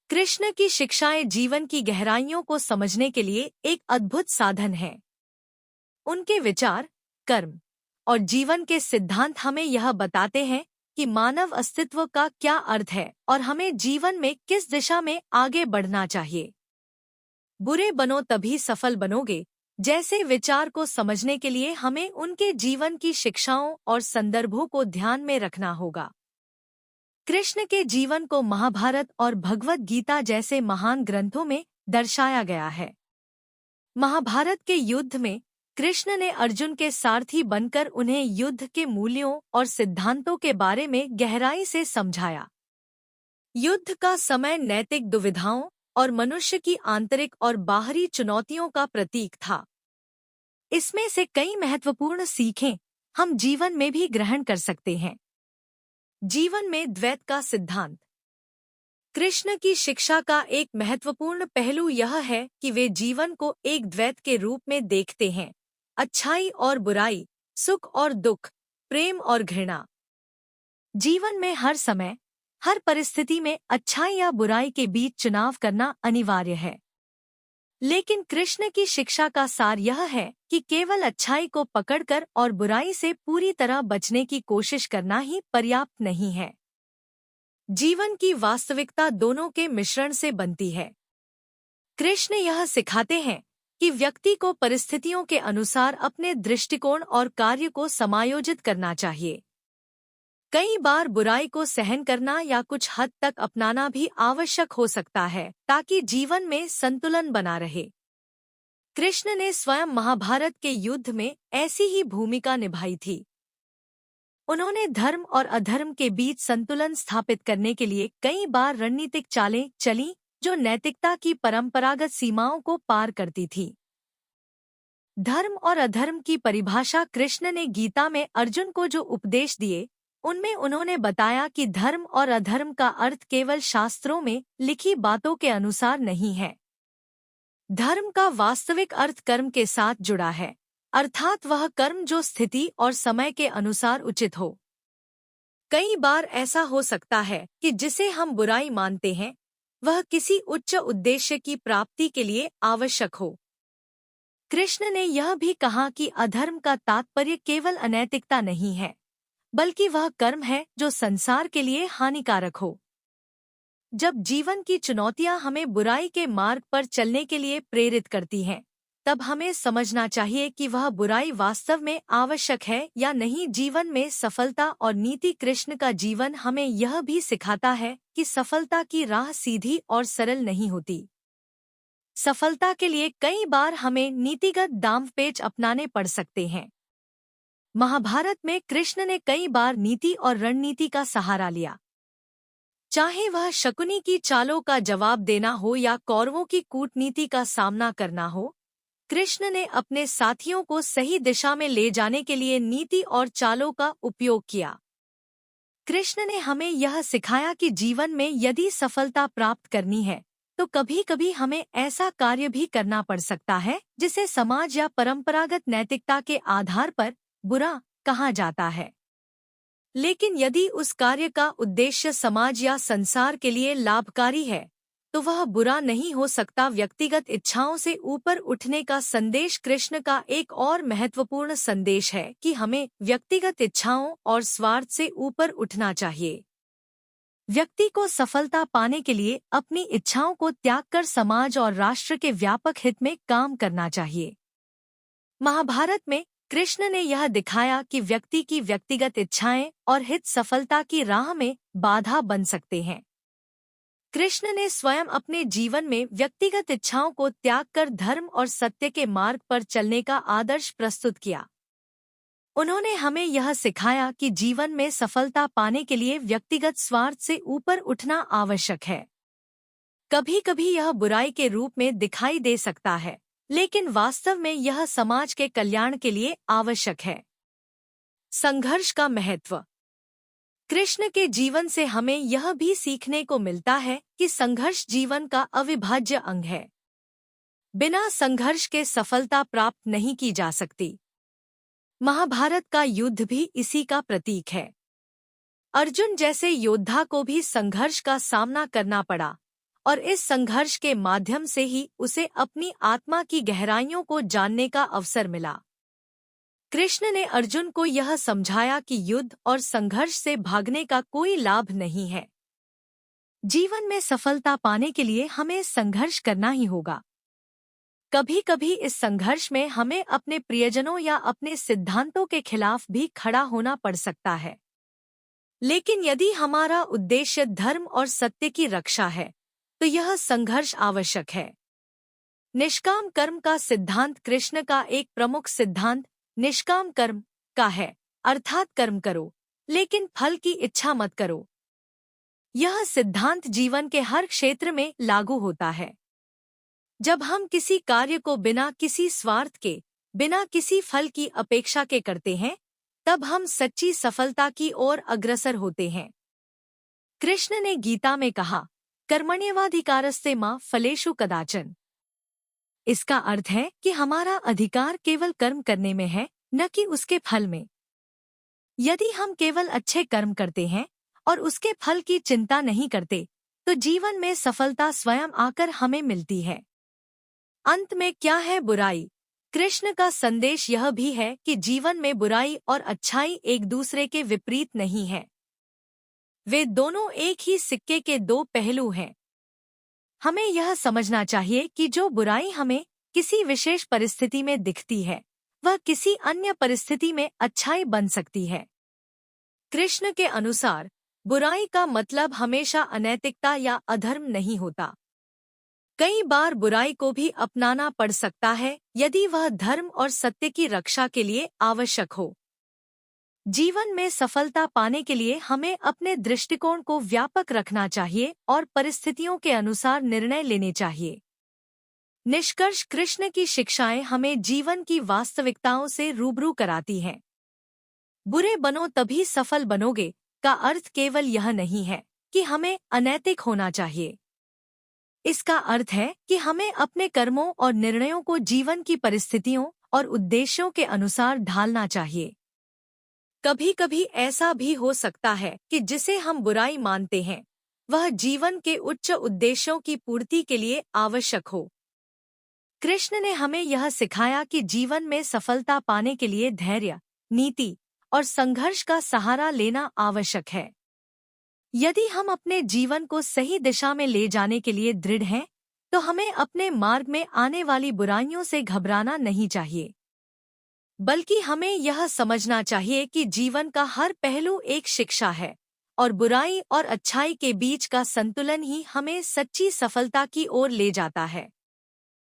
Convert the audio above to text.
कृष्ण की शिक्षाएं जीवन की गहराइयों को समझने के लिए एक अद्भुत साधन है। उनके विचार, कर्म और जीवन के सिद्धांत हमें यह बताते हैं कि मानव अस्तित्व का क्या अर्थ है और हमें जीवन में किस दिशा में आगे बढ़ना चाहिए। बुरे बनो तभी सफल बनोगे जैसे विचार को समझने के लिए हमें उनके जीवन की शिक्षाओं और संदर्भों को ध्यान में रखना होगा। कृष्ण के जीवन को महाभारत और भगवद गीता जैसे महान ग्रंथों में दर्शाया गया है। महाभारत के युद्ध में कृष्ण ने अर्जुन के सारथी बनकर उन्हें युद्ध के मूल्यों और सिद्धांतों के बारे में गहराई से समझाया। युद्ध का समय नैतिक दुविधाओं और मनुष्य की आंतरिक और बाहरी चुनौतियों का प्रतीक था। इसमें से कई महत्वपूर्ण सीखें हम जीवन में भी ग्रहण कर सकते हैं। जीवन में द्वैत का सिद्धांत। कृष्ण की शिक्षा का एक महत्वपूर्ण पहलू यह है कि वे जीवन को एक द्वैत के रूप में देखते हैं, अच्छाई और बुराई, सुख और दुख, प्रेम और घृणा। जीवन में हर समय, हर परिस्थिति में अच्छाई या बुराई के बीच चुनाव करना अनिवार्य है। लेकिन कृष्ण की शिक्षा का सार यह है कि केवल अच्छाई को पकड़कर और बुराई से पूरी तरह बचने की कोशिश करना ही पर्याप्त नहीं है। जीवन की वास्तविकता दोनों के मिश्रण से बनती है। कृष्ण यह सिखाते हैं कि व्यक्ति को परिस्थितियों के अनुसार अपने दृष्टिकोण और कार्य को समायोजित करना चाहिए। कई बार बुराई को सहन करना या कुछ हद तक अपनाना भी आवश्यक हो सकता है ताकि जीवन में संतुलन बना रहे। कृष्ण ने स्वयं महाभारत के युद्ध में ऐसी ही भूमिका निभाई थी। उन्होंने धर्म और अधर्म के बीच संतुलन स्थापित करने के लिए कई बार रणनीतिक चालें चलीं जो नैतिकता की परंपरागत सीमाओं को पार करती थी। धर्म और अधर्म की परिभाषा कृष्ण ने गीता में अर्जुन को जो उपदेश दिए उनमें उन्होंने बताया कि धर्म और अधर्म का अर्थ केवल शास्त्रों में लिखी बातों के अनुसार नहीं है। धर्म का वास्तविक अर्थ कर्म के साथ जुड़ा है, अर्थात वह कर्म जो स्थिति और समय के अनुसार उचित हो। कई बार ऐसा हो सकता है कि जिसे हम बुराई मानते हैं वह किसी उच्च उद्देश्य की प्राप्ति के लिए आवश्यक हो। कृष्ण ने यह भी कहा कि अधर्म का तात्पर्य केवल अनैतिकता नहीं है, बल्कि वह कर्म है जो संसार के लिए हानिकारक हो। जब जीवन की चुनौतियां हमें बुराई के मार्ग पर चलने के लिए प्रेरित करती हैं, तब हमें समझना चाहिए कि वह बुराई वास्तव में आवश्यक है या नहीं। जीवन में सफलता और नीति। कृष्ण का जीवन हमें यह भी सिखाता है कि सफलता की राह सीधी और सरल नहीं होती। सफलता के लिए कई बार हमें नीतिगत दांवपेच अपनाने पड़ सकते हैं। महाभारत में कृष्ण ने कई बार नीति और रणनीति का सहारा लिया। चाहे वह शकुनी की चालों का जवाब देना हो या कौरवों की कूटनीति का सामना करना हो, कृष्ण ने अपने साथियों को सही दिशा में ले जाने के लिए नीति और चालों का उपयोग किया। कृष्ण ने हमें यह सिखाया कि जीवन में यदि सफलता प्राप्त करनी है तो कभी-कभी हमें ऐसा कार्य भी करना पड़ सकता है जिसे समाज या परंपरागत नैतिकता के आधार पर बुरा कहा जाता है। लेकिन यदि उस कार्य का उद्देश्य समाज या संसार के लिए लाभकारी है तो वह बुरा नहीं हो सकता। व्यक्तिगत इच्छाओं से ऊपर उठने का संदेश। कृष्ण का एक और महत्वपूर्ण संदेश है कि हमें व्यक्तिगत इच्छाओं और स्वार्थ से ऊपर उठना चाहिए। व्यक्ति को सफलता पाने के लिए अपनी इच्छाओं को त्याग कर समाज और राष्ट्र के व्यापक हित में काम करना चाहिए। महाभारत में कृष्ण ने यह दिखाया कि व्यक्ति की व्यक्तिगत इच्छाएं और हित सफलता की राह में बाधा बन सकते हैं। कृष्ण ने स्वयं अपने जीवन में व्यक्तिगत इच्छाओं को त्याग कर धर्म और सत्य के मार्ग पर चलने का आदर्श प्रस्तुत किया। उन्होंने हमें यह सिखाया कि जीवन में सफलता पाने के लिए व्यक्तिगत स्वार्थ से ऊपर उठना आवश्यक है। कभी-कभी यह बुराई के रूप में दिखाई दे सकता है, लेकिन वास्तव में यह समाज के कल्याण के लिए आवश्यक है। संघर्ष का महत्व। कृष्ण के जीवन से हमें यह भी सीखने को मिलता है कि संघर्ष जीवन का अविभाज्य अंग है। बिना संघर्ष के सफलता प्राप्त नहीं की जा सकती। महाभारत का युद्ध भी इसी का प्रतीक है। अर्जुन जैसे योद्धा को भी संघर्ष का सामना करना पड़ा और इस संघर्ष के माध्यम से ही उसे अपनी आत्मा की गहराइयों को जानने का अवसर मिला। कृष्ण ने अर्जुन को यह समझाया कि युद्ध और संघर्ष से भागने का कोई लाभ नहीं है। जीवन में सफलता पाने के लिए हमें संघर्ष करना ही होगा। कभी कभी इस संघर्ष में हमें अपने प्रियजनों या अपने सिद्धांतों के खिलाफ भी खड़ा होना पड़ सकता है, लेकिन यदि हमारा उद्देश्य धर्म और सत्य की रक्षा है तो यह संघर्ष आवश्यक है। निष्काम कर्म का सिद्धांत कृष्ण का एक प्रमुख सिद्धांत निष्काम कर्म का है, अर्थात कर्म करो लेकिन फल की इच्छा मत करो। यह सिद्धांत जीवन के हर क्षेत्र में लागू होता है। जब हम किसी कार्य को बिना किसी स्वार्थ के, बिना किसी फल की अपेक्षा के करते हैं, तब हम सच्ची सफलता की ओर अग्रसर होते हैं। कृष्ण ने गीता में कहा, कर्मण्येवाधिकारस्ते मा फलेषु कदाचन। इसका अर्थ है कि हमारा अधिकार केवल कर्म करने में है, न कि उसके फल में। यदि हम केवल अच्छे कर्म करते हैं और उसके फल की चिंता नहीं करते, तो जीवन में सफलता स्वयं आकर हमें मिलती है। अंत में क्या है बुराई? कृष्ण का संदेश यह भी है कि जीवन में बुराई और अच्छाई एक दूसरे के विपरीत नहीं है। वे दोनों एक ही सिक्के के दो पहलू हैं। हमें यह समझना चाहिए कि जो बुराई हमें किसी विशेष परिस्थिति में दिखती है, वह किसी अन्य परिस्थिति में अच्छाई बन सकती है। कृष्ण के अनुसार बुराई का मतलब हमेशा अनैतिकता या अधर्म नहीं होता। कई बार बुराई को भी अपनाना पड़ सकता है यदि वह धर्म और सत्य की रक्षा के लिए आवश्यक हो। जीवन में सफलता पाने के लिए हमें अपने दृष्टिकोण को व्यापक रखना चाहिए और परिस्थितियों के अनुसार निर्णय लेने चाहिए। निष्कर्ष, कृष्ण की शिक्षाएं हमें जीवन की वास्तविकताओं से रूबरू कराती हैं। बुरे बनो तभी सफल बनोगे का अर्थ केवल यह नहीं है कि हमें अनैतिक होना चाहिए। इसका अर्थ है कि हमें अपने कर्मों और निर्णयों को जीवन की परिस्थितियों और उद्देश्यों के अनुसार ढालना चाहिए। कभी कभी ऐसा भी हो सकता है कि जिसे हम बुराई मानते हैं, वह जीवन के उच्च उद्देश्यों की पूर्ति के लिए आवश्यक हो। कृष्ण ने हमें यह सिखाया कि जीवन में सफलता पाने के लिए धैर्य, नीति और संघर्ष का सहारा लेना आवश्यक है। यदि हम अपने जीवन को सही दिशा में ले जाने के लिए दृढ़ हैं, तो हमें अपने मार्ग में आने वाली बुराइयों से घबराना नहीं चाहिए, बल्कि हमें यह समझना चाहिए कि जीवन का हर पहलू एक शिक्षा है और बुराई और अच्छाई के बीच का संतुलन ही हमें सच्ची सफलता की ओर ले जाता है।